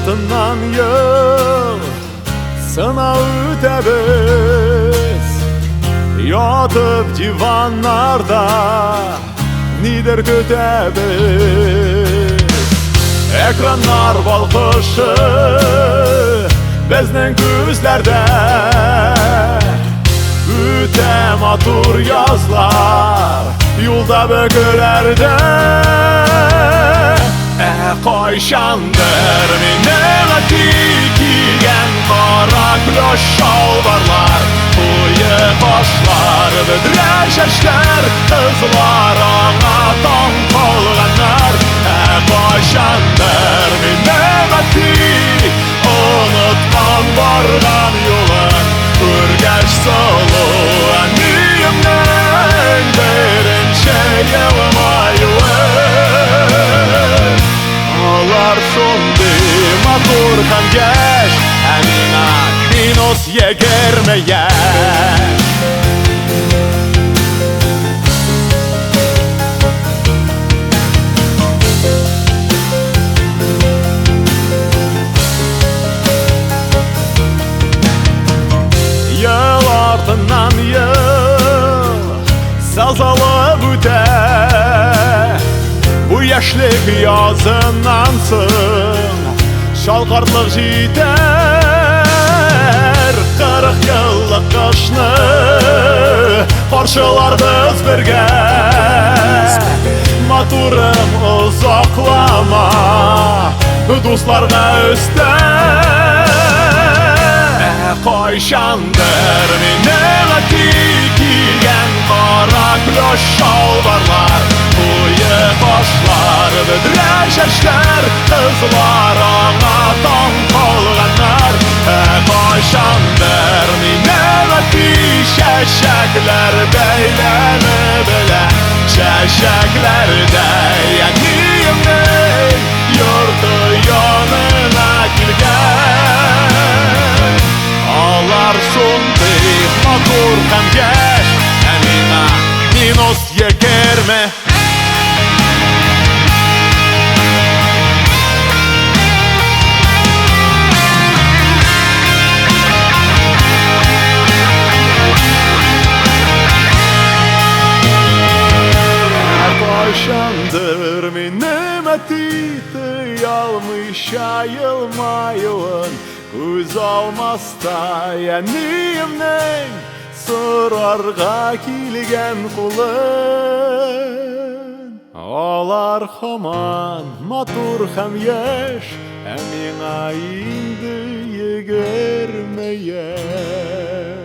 артынан ел сынау өтәбіз, ятып диваннарда нидер көтәбіз. Экраннар балқышы безнең күзләрдә, үтә матур язлар юлда бөгеләрдә. Кайчандыр минем әти кигән кара клеш шалбарлар, куе кашлар, бөдрә чәчләр, кызлар аңа таң калганнар. Кайчандыр минем әти оныткан барган юлын, күргәч солы әниемнең беренче елмаюын. Алар шундый матур һәм яшь, ә миңа минус 20 яшь. Ел артынан ел сазалып үтә, бу яшьлек языннан соң шалкартлык җитәр. 40 еллык кышны каршыларбыз бергә, матурым озаклама дусларга өстәр. Кайчандыр минем әти кигән кара клеш шалбарлар, куе кашлар, бөдрә чәчләр, кызлар аңа таң калганнар. Кайчандыр минем әти чәчәкләр бәйләне белә, чәчәкләрдәй әниемнең йорты янына килгән. Алар шундый матур һәм яшь, ә миңа минус 20. Кайчандыр минем әти тыялмыйча елмаюын, күз алмаста әниемнең сорарга килгән кулын. Алар һаман матур һәм яшь, ә миңа инде 20 яшь.